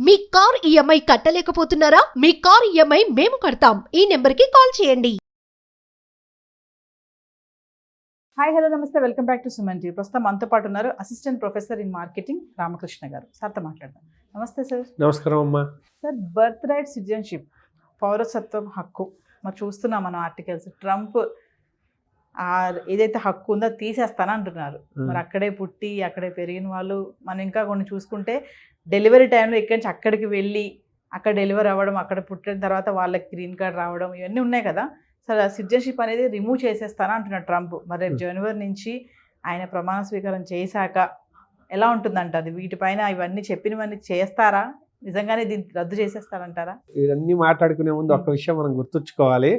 మీ car EMI కట్టలేకపోతున్నారా? మీ car EMI మేము కడతాం. ఈ నెంబర్కి కాల్ చేయండి. హాయ్ హలో నమస్తే, welcome back to Suman TV. ప్రస్తుతం మనతో పాటు ఉన్నారు assistant professor in marketing Ramakrishna గారు. సార్తో మాట్లాడదాం. నమస్తే సార్. నమస్కారం అమ్మా. సార్, బర్త్ రైట్ సిటిజన్షిప్, పౌరసత్వం హక్కు మరి చూస్తున్నాం మనం ఆర్టికల్స్. ట్రంప్ ఏదైతే హక్కు ఉందో తీసేస్తాను అంటున్నారు. మరి అక్కడే పుట్టి అక్కడే పెరిగిన వాళ్ళు మనం ఇంకా కొన్ని చూసుకుంటే డెలివరీ టైంలో ఇక్కడి నుంచి అక్కడికి వెళ్ళి అక్కడ డెలివరీ అవ్వడం, అక్కడ పుట్టిన తర్వాత వాళ్ళకి గ్రీన్ కార్డ్ రావడం, ఇవన్నీ ఉన్నాయి కదా. సార్, సిటిజన్షిప్ అనేది రిమూవ్ చేసేస్తాను అంటున్నాడు ట్రంప్. మరి రేపు జనవరి నుంచి ఆయన ప్రమాణ స్వీకారం చేశాక ఎలా ఉంటుందంటారు? వీటిపైన ఇవన్నీ చెప్పినవన్నీ చేస్తారా? నిజంగానే దీన్ని రద్దు చేసేస్తారంటారా? ఇవన్నీ మాట్లాడుకునే ముందు ఒక విషయం మనం గుర్తుంచుకోవాలి.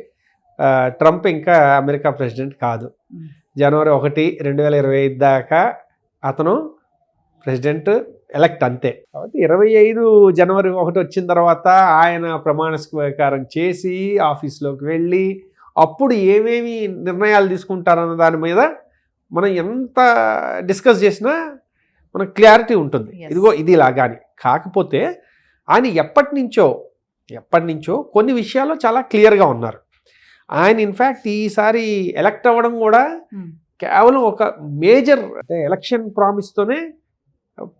ట్రంప్ ఇంకా అమెరికా ప్రెసిడెంట్ కాదు. జనవరి 1, 2025 దాకా అతను ప్రెసిడెంట్ ఎలక్ట్ అంతే. కాబట్టి 25 జనవరి 1 వచ్చిన తర్వాత ఆయన ప్రమాణ స్వీకారం చేసి ఆఫీస్లోకి వెళ్ళి అప్పుడు ఏమేమి నిర్ణయాలు తీసుకుంటారన్న దాని మీద మనం ఎంత డిస్కస్ చేసినా మనకు క్లారిటీ ఉంటుంది. ఇదిగో ఇది ఇలాగాని. కాకపోతే ఆయన ఎప్పటి నుంచో కొన్ని విషయాల్లో చాలా క్లియర్గా ఉన్నారు. ఆయన ఇన్ఫ్యాక్ట్ ఈసారి ఎలక్ట్ అవ్వడం కూడా కేవలం ఒక మేజర్ ఎలక్షన్ ప్రామిస్తోనే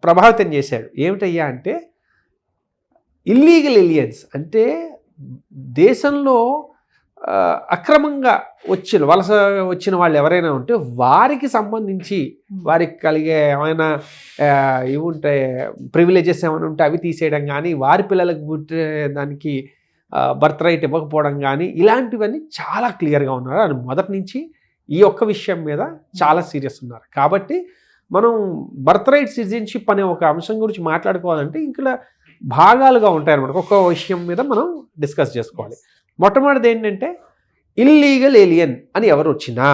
ప్రభావితం చేశాడు. ఏమిటయ్యా అంటే ఇల్లీగల్ ఎలియన్స్, అంటే దేశంలో అక్రమంగా వలస వచ్చిన వాళ్ళు ఎవరైనా ఉంటే వారికి సంబంధించి వారికి కలిగే ఏమైనా ఇవి ఉంటే ప్రివిలేజెస్ ఏమైనా ఉంటే అవి తీసేయడం కానీ, వారి పిల్లలకు పుట్టే దానికి బర్త్ రైట్ ఇవ్వకపోవడం కానీ, ఇలాంటివన్నీ చాలా క్లియర్గా ఉన్నారు. అని మొదటి నుంచి ఈ ఒక్క విషయం మీద చాలా సీరియస్ ఉన్నారు. కాబట్టి మనం బర్త్ రైట్ సిటిజన్షిప్ అనే ఒక అంశం గురించి మాట్లాడుకోవాలంటే ఇంకా భాగాలుగా ఉంటాయన్నమాట. ఒక్కొక్క విషయం మీద మనం డిస్కస్ చేసుకోవాలి. మొట్టమొదటిది ఏంటంటే ఇల్లీగల్ ఏలియన్ అని ఎవరు వచ్చినా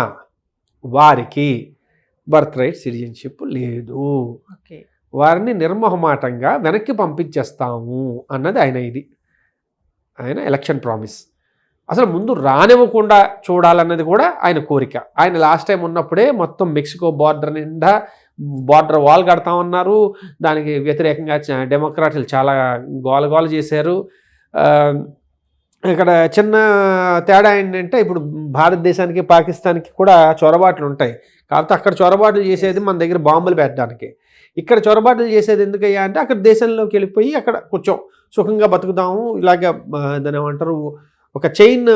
వారికి బర్త్ రైట్ సిటిజన్షిప్ లేదు, వారిని నిర్మోహమాటంగా వెనక్కి పంపించేస్తాము అన్నది ఆయన ఎలక్షన్ ప్రామిస్. అసలు ముందు రానివ్వకుండా చూడాలన్నది కూడా ఆయన కోరిక. ఆయన లాస్ట్ టైం ఉన్నప్పుడే మొత్తం మెక్సికో బార్డర్ నిండా బార్డర్ వాల్ కడతామన్నారు. దానికి వ్యతిరేకంగా డెమోక్రాట్లు చాలా గోల చేశారు. ఇక్కడ చిన్న తేడా ఏంటంటే ఇప్పుడు భారతదేశానికి పాకిస్తాన్కి కూడా చొరబాట్లు ఉంటాయి. కాకపోతే అక్కడ చొరబాట్లు చేసేది మన దగ్గర బాంబులు పెట్టడానికి, ఇక్కడ చొరబాట్లు చేసేది ఎందుకయ్యా అంటే అక్కడ దేశంలోకి వెళ్ళిపోయి అక్కడ కొంచెం సుఖంగా బతుకుదాము, ఇలాగ దాని ఏమంటారు ఒక చైన్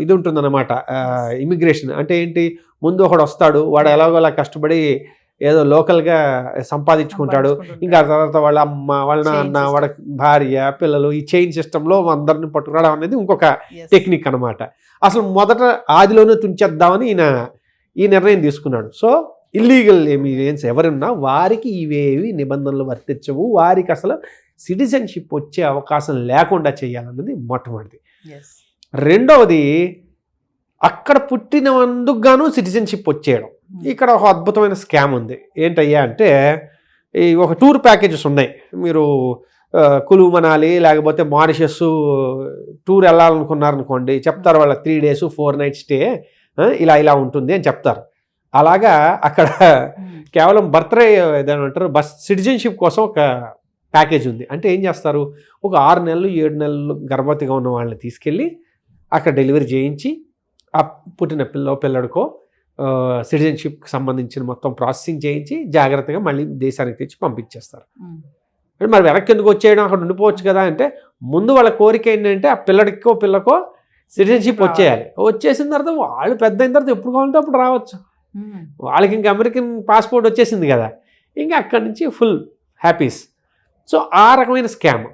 ఇది ఉంటుందన్నమాట. ఇమిగ్రేషన్ అంటే ఏంటి, ముందు ఒకడు వస్తాడు, వాడు ఎలాగోలా కష్టపడి ఏదో లోకల్గా సంపాదించుకుంటాడు, ఇంకా తర్వాత వాళ్ళ అమ్మ, వాళ్ళ నాన్న, వాళ్ళ భార్య, పిల్లలు, ఈ చైన్ సిస్టంలో అందరిని పట్టుకురావడం అనేది ఇంకొక టెక్నిక్ అనమాట. అసలు మొదట ఆదిలోనే తుంచేద్దామని ఈ నిర్ణయం తీసుకున్నాడు. సో ఇల్లీగల్ ఎమిగ్రెంట్స్ ఎవరున్నా వారికి ఇవేవి నిబంధనలు వర్తించవు, వారికి అసలు సిటిజన్షిప్ వచ్చే అవకాశం లేకుండా చేయాలన్నది మొట్టమొదటిది. రెండవది, అక్కడ పుట్టినందుకు గాను సిటిజన్షిప్ వచ్చేయడం. ఇక్కడ ఒక అద్భుతమైన స్కామ్ ఉంది. ఏంటయ్యా అంటే ఈ ఒక టూర్ ప్యాకేజెస్ ఉన్నాయి. మీరు కులు మనాలి లేకపోతే మారిషస్ టూర్ వెళ్ళాలనుకున్నారనుకోండి, చెప్తారు వాళ్ళ 3 days 4 nights స్టే ఇలా ఉంటుంది అని చెప్తారు. అలాగా అక్కడ కేవలం ఏదంటారు సిటిజన్షిప్ కోసం ఒక ప్యాకేజ్ ఉంది. అంటే ఏం చేస్తారు, ఒక 6 నెలలు 7 నెలలు గర్భవతిగా ఉన్న వాళ్ళని తీసుకెళ్ళి అక్కడ డెలివరీ చేయించి ఆ పుట్టిన పిల్లడికో సిటిజన్షిప్కి సంబంధించిన మొత్తం ప్రాసెసింగ్ చేయించి జాగ్రత్తగా మళ్ళీ దేశానికి తెచ్చి పంపించేస్తారు. మరి వెనక్కి ఎందుకు వచ్చేయడం, అక్కడ ఉండిపోవచ్చు కదా అంటే ముందు వాళ్ళ కోరిక ఏంటంటే ఆ పిల్లకో సిటిజన్షిప్ వచ్చేయాలి. వచ్చేసిన తర్వాత వాళ్ళు పెద్ద అయిన తర్వాత ఎప్పుడు కావాలంటే అప్పుడు రావచ్చు. వాళ్ళకి ఇంకా అమెరికన్ పాస్పోర్ట్ వచ్చేసింది కదా, ఇంకా అక్కడి నుంచి ఫుల్ హ్యాపీస్. సో ఆ రకమైన స్కామ్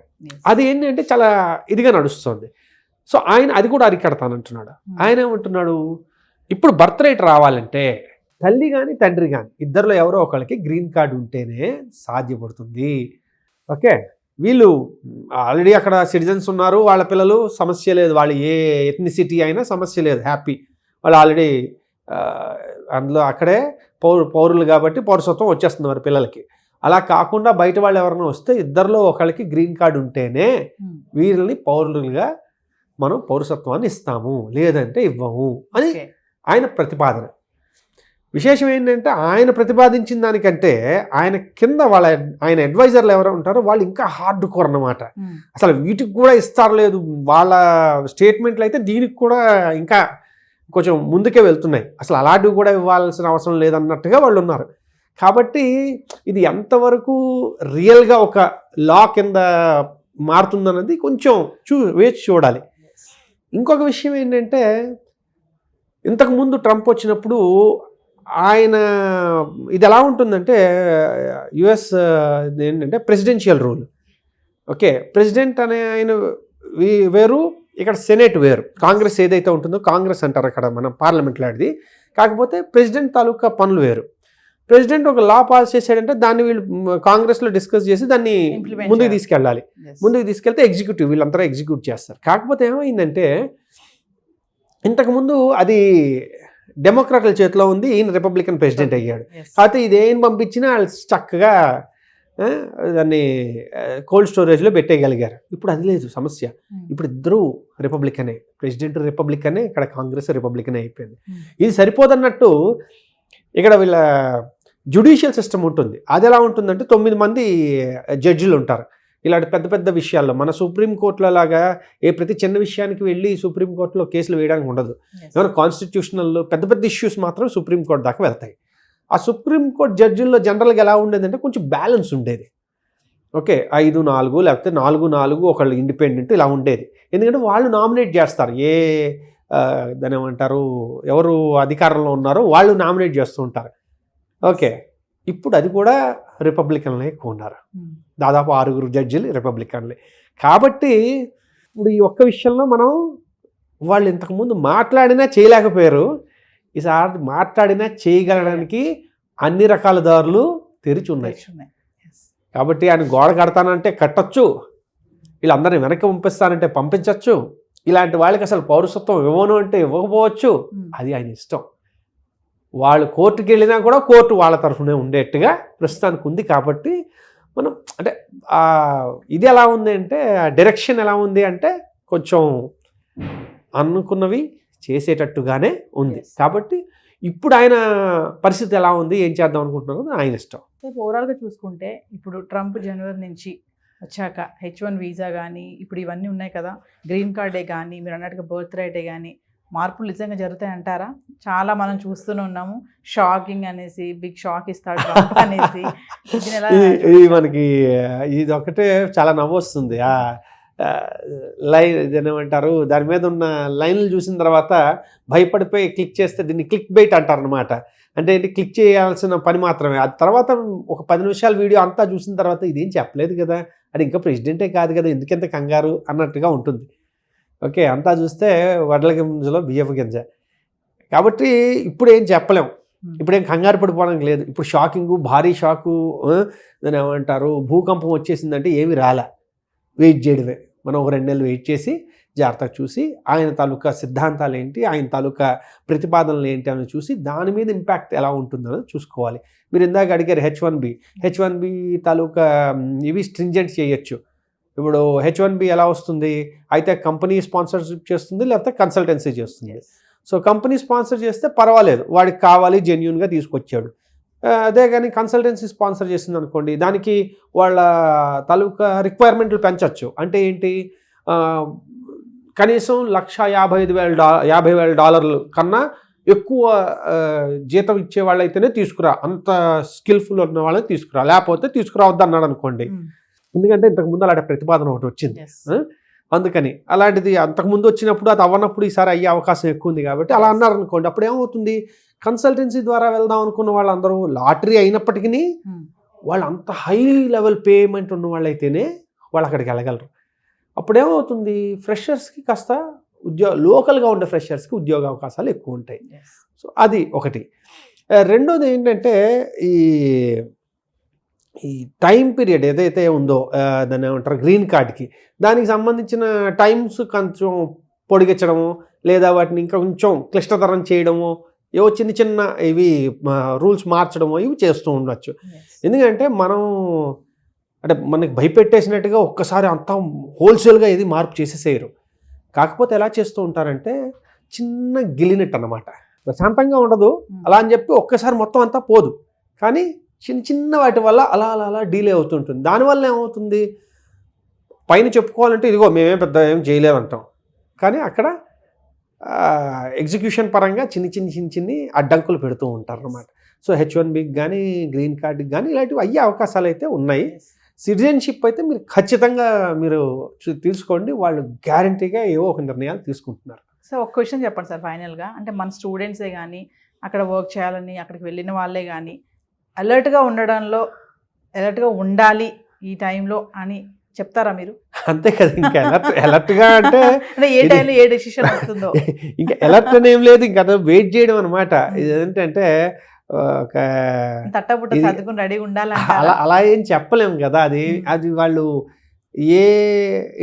అది ఏంటంటే చాలా ఇదిగా నడుస్తుంది. సో ఆయన అది కూడా అరికడతానంటున్నాడు. ఆయన ఏమంటున్నాడు, ఇప్పుడు బర్త్ రైట్ రావాలంటే తల్లి కానీ తండ్రి కానీ ఇద్దరిలో ఎవరో ఒకరికి గ్రీన్ కార్డు ఉంటేనే సాధ్యపడుతుంది. ఓకే, వీళ్ళు ఆల్రెడీ అక్కడ సిటిజన్స్ ఉన్నారు, వాళ్ళ పిల్లలు సమస్య లేదు, వాళ్ళు ఏ ఎథ్నిసిటీ అయినా సమస్య లేదు, హ్యాపీ. వాళ్ళు ఆల్రెడీ అందులో అక్కడే పౌరులు కాబట్టి పౌరసత్వం వచ్చేస్తుంది వారి పిల్లలకి. అలా కాకుండా బయట వాళ్ళు ఎవరైనా వస్తే ఇద్దరిలో ఒకరికి గ్రీన్ కార్డు ఉంటేనే వీళ్ళని పౌరులుగా మనం పౌరసత్వాన్ని ఇస్తాము, లేదంటే ఇవ్వము అని ఆయన ప్రతిపాదన. విశేషం ఏంటంటే ఆయన ప్రతిపాదించిన దానికంటే ఆయన కింద ఆయన అడ్వైజర్లు ఎవరు ఉంటారో వాళ్ళు ఇంకా హార్డ్ కోర్ అన్నమాట. అసలు వీటికి కూడా ఇస్తారు లేదు, వాళ్ళ స్టేట్మెంట్లు అయితే దీనికి కూడా ఇంకా కొంచెం ముందుకే వెళ్తున్నాయి, అసలు అలాంటివి కూడా ఇవ్వాల్సిన అవసరం లేదన్నట్టుగా వాళ్ళు ఉన్నారు. కాబట్టి ఇది ఎంతవరకు రియల్గా ఒక లా కింద మారుతుందన్నది కొంచెం వేచి చూడాలి. ఇంకొక విషయం ఏంటంటే ఇంతకుముందు ట్రంప్ వచ్చినప్పుడు ఆయన ఇది ఎలా ఉంటుందంటే యుఎస్ ఏంటంటే ప్రెసిడెన్షియల్ రూల్. ఓకే, ప్రెసిడెంట్ అనే ఆయన వేరు, ఇక్కడ సెనేట్ వేరు. కాంగ్రెస్ ఏదైతే ఉంటుందో కాంగ్రెస్ అంటారు అక్కడ మన పార్లమెంట్లో అది. కాకపోతే ప్రెసిడెంట్ తాలూకా పనులు వేరు. ప్రెసిడెంట్ ఒక లా పాస్ చేశాడంటే దాన్ని వీళ్ళు కాంగ్రెస్లో డిస్కస్ చేసి దాన్ని ముందుకు తీసుకెళ్ళాలి. ముందుకు తీసుకెళ్తే ఎగ్జిక్యూటివ్ వీళ్ళంతా ఎగ్జిక్యూట్ చేస్తారు. కాకపోతే ఏమైందంటే ఇంతకుముందు అది డెమోక్రాట్ల చేతిలో ఉంది, ఈయన రిపబ్లికన్ ప్రెసిడెంట్ అయ్యాడు. కాకపోతే ఇదేం పంపించినా వాళ్ళు చక్కగా దాన్ని కోల్డ్ స్టోరేజ్లో పెట్టేయగలిగారు. ఇప్పుడు అది లేదు సమస్య. ఇప్పుడు ఇద్దరు రిపబ్లికనే, ప్రెసిడెంట్ రిపబ్లికనే, ఇక్కడ కాంగ్రెస్ రిపబ్లికనే అయిపోయింది. ఇది సరిపోదన్నట్టు ఇక్కడ వీళ్ళ జ్యుడిషియల్ సిస్టమ్ ఉంటుంది. అది ఎలా ఉంటుందంటే 9 మంది జడ్జిలు ఉంటారు. ఇలాంటి పెద్ద పెద్ద విషయాల్లో మన సుప్రీంకోర్టులో లాగా ప్రతి చిన్న విషయానికి వెళ్ళి సుప్రీంకోర్టులో కేసులు వేయడానికి ఉండదు. ఏమైనా కాన్స్టిట్యూషనల్ పెద్ద పెద్ద ఇష్యూస్ మాత్రం సుప్రీంకోర్టు దాకా వెళ్తాయి. ఆ సుప్రీంకోర్టు జడ్జిల్లో జనరల్గా ఎలా ఉండేదంటే కొంచెం బ్యాలెన్స్ ఉండేది. ఓకే, 5-4 లేకపోతే 4-4 ఒకళ్ళు ఇండిపెండెంట్ ఇలా ఉండేది. ఎందుకంటే వాళ్ళు నామినేట్ చేస్తారు, దాని ఏమంటారు, ఎవరు అధికారంలో ఉన్నారో వాళ్ళు నామినేట్ చేస్తూ ఉంటారు. ఓకే, ఇప్పుడు అది కూడా రిపబ్లికన్లే ఎక్కువ ఉన్నారు. దాదాపు 6 జడ్జిలు రిపబ్లికన్లే. కాబట్టి ఇప్పుడు ఈ ఒక్క విషయంలో మనం వాళ్ళు ఇంతకుముందు మాట్లాడినా చేయలేకపోయారు, ఈసారి మాట్లాడినా చేయగలడానికి అన్ని రకాల దారులు తెరిచి ఉన్నాయి. కాబట్టి ఆయన గోడ కడతానంటే కట్టచ్చు, వీళ్ళందరినీ వెనక్కి పంపిస్తానంటే పంపించవచ్చు, ఇలాంటి వాళ్ళకి అసలు పౌరసత్వం ఇవ్వను అంటే ఇవ్వకపోవచ్చు, అది ఆయన ఇష్టం. వాళ్ళు కోర్టుకి వెళ్ళినా కూడా కోర్టు వాళ్ళ తరఫునే ఉండేట్టుగా ప్రస్తుతానికి ఉంది. కాబట్టి మనం అంటే ఇది ఎలా ఉంది అంటే డైరెక్షన్ ఎలా ఉంది అంటే కొంచెం అనుకున్నవి చేసేటట్టుగానే ఉంది. కాబట్టి ఇప్పుడు ఆయన పరిస్థితి ఎలా ఉంది, ఏం చేద్దాం అనుకుంటున్నారో ఆయన ఇష్టం. ఓవరాల్గా చూసుకుంటే ఇప్పుడు ట్రంప్ జనవరి నుంచి వచ్చాక H1 వీసా కానీ ఇప్పుడు ఇవన్నీ ఉన్నాయి కదా, గ్రీన్ కార్డే కానీ మీరు అన్నట్టుగా బర్త్ రైటే కానీ మార్పులు నిజంగా జరుగుతాయి అంటారా? చాలా మనం చూస్తూనే ఉన్నాము, షాకింగ్ అనేసి బిగ్ షాక్ ఇస్తాడు ట్రంప్ అనేసి. ఇది మనకి ఇది ఒకటే చాలా నవ్వు వస్తుంది. లైన్ ఇదేమంటారు, దాని మీద ఉన్న లైన్లు చూసిన తర్వాత భయపడిపోయి క్లిక్ చేస్తే దీన్ని క్లిక్ బైట్ అంటారు అనమాట. అంటే ఏంటి, క్లిక్ చేయాల్సిన పని మాత్రమే. ఆ తర్వాత ఒక 10 నిమిషాల వీడియో అంతా చూసిన తర్వాత ఇదేం చెప్పలేదు కదా, అది ఇంకా ప్రెసిడెంటే కాదు కదా, ఎందుకంత కంగారు అన్నట్టుగా ఉంటుంది. ఓకే, అంతా చూస్తే వడ్ల గింజలో బియ్యపు గింజ. కాబట్టి ఇప్పుడు ఏం చెప్పలేం, ఇప్పుడేం కంగారు పడిపోవడానికి లేదు. ఇప్పుడు షాకింగ్, భారీ షాకు, దాన్ని ఏమంటారు, భూకంపం వచ్చేసిందంటే ఏమి రాలే, వెయిట్ చేయడమే. మనం ఒక 2 నెలలు వెయిట్ చేసి జాగ్రత్తగా చూసి ఆయన తాలూకా సిద్ధాంతాలు ఏంటి, ఆయన తాలూకా ప్రతిపాదనలు ఏంటి అని చూసి దాని మీద ఇంపాక్ట్ ఎలా ఉంటుందని చూసుకోవాలి. మీరు ఇందాక అడిగారు హెచ్1బి తాలూకా ఇవి స్ట్రింజెంట్ చేయొచ్చు. ఇప్పుడు H1B ఎలా వస్తుంది, అయితే కంపెనీ స్పాన్సర్షిప్ చేస్తుంది లేకపోతే కన్సల్టెన్సీ చేస్తుంది. సో కంపెనీ స్పాన్సర్ చేస్తే పర్వాలేదు, వాడికి కావాలి జెన్యూన్గా తీసుకొచ్చాడు. అదే కానీ కన్సల్టెన్సీ స్పాన్సర్ చేసింది అనుకోండి, దానికి వాళ్ళ తాలూకా రిక్వైర్మెంట్లు పెంచవచ్చు. అంటే ఏంటి, కనీసం $1,55,000 కన్నా ఎక్కువ జీతం ఇచ్చే వాళ్ళైతేనే తీసుకురా, అంత స్కిల్ఫుల్ ఉన్న వాళ్ళని తీసుకురా, లేకపోతే తీసుకురావద్దు అన్నాడు అనుకోండి. ఎందుకంటే ఇంతకుముందు అలాంటి ప్రతిపాదన ఒకటి వచ్చింది, అందుకని అలాంటిది అంతకుముందు వచ్చినప్పుడు అది అవ్వనప్పుడు ఈసారి అయ్యే అవకాశం ఎక్కువ ఉంది. కాబట్టి అలా అన్నారు అనుకోండి, అప్పుడు ఏమవుతుంది, కన్సల్టెన్సీ ద్వారా వెళ్దాం అనుకున్న వాళ్ళందరూ లాటరీ అయినప్పటికీ వాళ్ళు అంత హై లెవెల్ పేమెంట్ ఉన్న వాళ్ళైతేనే వాళ్ళు అక్కడికి వెళ్ళగలరు. అప్పుడేమవుతుంది, ఫ్రెషర్స్కి కాస్త లోకల్గా ఉండే ఫ్రెషర్స్కి ఉద్యోగ అవకాశాలు ఎక్కువ ఉంటాయి. సో అది ఒకటి. రెండోది ఏంటంటే ఈ టైం పీరియడ్ ఏదైతే ఉందో దాన్ని ఏమంటారు, గ్రీన్ కార్డ్కి దానికి సంబంధించిన టైమ్స్ కొంచెం పొడిగించడము లేదా వాటిని ఇంకా కొంచెం క్లిష్టతరం చేయడము, ఏవో చిన్న చిన్న ఇవి రూల్స్ మార్చడము ఇవి చేస్తూ ఉండొచ్చు. ఎందుకంటే అంటే మనకి భయపెట్టేసినట్టుగా ఒక్కసారి అంతా హోల్సేల్గా ఏది మార్పు చేసేసేయరు. కాకపోతే ఎలా చేస్తూ ఉంటారంటే చిన్న గిలినట్టు అన్నమాట. ప్రశాంతంగా ఉండదు. అలా అని చెప్పి ఒక్కసారి మొత్తం అంతా పోదు, కానీ చిన్న చిన్న వాటి వల్ల అలా అలా అలా డీలే అవుతుంటుంది. దానివల్ల ఏమవుతుంది, పైన చెప్పుకోవాలంటే ఇదిగో మేమేం పెద్ద ఏం చేయలేమంటాం, కానీ అక్కడ ఎగ్జిక్యూషన్ పరంగా చిన్ని అడ్డంకులు పెడుతూ ఉంటారు అన్నమాట. సో H1Bకి కానీ గ్రీన్ కార్డుకి కానీ ఇలాంటివి అయ్యే అవకాశాలు అయితే ఉన్నాయి. సిటిజన్షిప్ అయితే మీరు ఖచ్చితంగా మీరు తీసుకోండి, వాళ్ళు గ్యారంటీగా ఏవో ఒక నిర్ణయాలు తీసుకుంటున్నారు. సో ఒక క్వశ్చన్ చెప్పండి సార్ ఫైనల్గా, అంటే మన స్టూడెంట్సే కానీ అక్కడ వర్క్ చేయాలని అక్కడికి వెళ్ళిన వాళ్ళే కానీ అలర్ట్గా అలర్ట్గా ఉండాలి ఈ టైంలో అని చెప్తారా మీరు? అంతే కదా, ఇంకా అలర్ట్గా అంటే ఏ టైంలో ఏ డెసిషన్ వస్తుందో ఇంకా అలర్ట్ అని ఏం లేదు, ఇంకా వెయిట్ చేయడం అనమాట. ఇదేంటంటే ఒక తట్టబుట్ట సర్దుకుని రెడీగా ఉండాలి అలా ఏం చెప్పలేము కదా. అది వాళ్ళు ఏ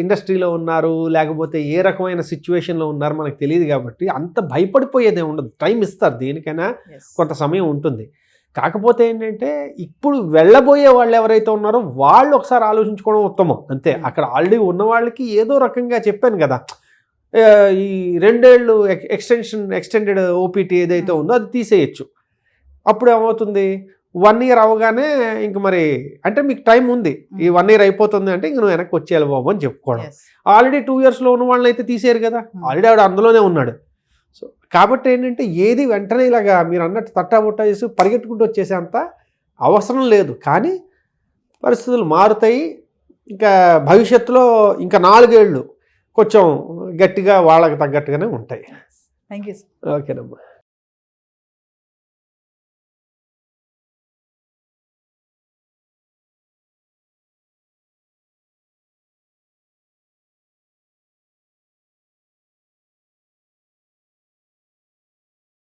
ఇండస్ట్రీలో ఉన్నారు, లేకపోతే ఏ రకమైన సిచ్యువేషన్లో ఉన్నారు మనకు తెలియదు కాబట్టి అంత భయపడిపోయేదే ఉండదు. టైం ఇస్తారు, దేనికైనా కొంత సమయం ఉంటుంది. కాకపోతే ఏంటంటే ఇప్పుడు వెళ్ళబోయే వాళ్ళు ఎవరైతే ఉన్నారో వాళ్ళు ఒకసారి ఆలోచించుకోవడం ఉత్తమం అంతే. అక్కడ ఆల్రెడీ ఉన్న వాళ్ళకి ఏదో రకంగా చెప్పాను కదా, ఈ 2 ఏళ్ళు ఎక్స్టెండెడ్ OPT ఏదైతే ఉందో అది తీసేయచ్చు. అప్పుడు ఏమవుతుంది, 1 year అవగానే ఇంక మరి అంటే మీకు టైం ఉంది, ఈ 1 year అయిపోతుంది అంటే ఇంక నువ్వు వెనక్కి వచ్చేయాలి బాబు అని చెప్పుకోవడం. ఆల్రెడీ 2 yearsలో ఉన్న వాళ్ళని అయితే తీసేరు కదా, ఆల్రెడీ ఆవిడ అందులోనే ఉన్నాడు. సో కాబట్టి ఏంటంటే ఏది వెంటనే ఇలాగా మీరు అన్నట్టు తట్టాబుట్టా చేసి పరిగెట్టుకుంటూ వచ్చేసేంత అవసరం లేదు. కానీ పరిస్థితులు మారుతాయి. ఇంకా భవిష్యత్తులో ఇంకా 4 ఏళ్ళు కొంచెం గట్టిగా వాళ్ళకి తగ్గట్టుగానే ఉంటాయి. Thank you. ఓకేనమ్మా.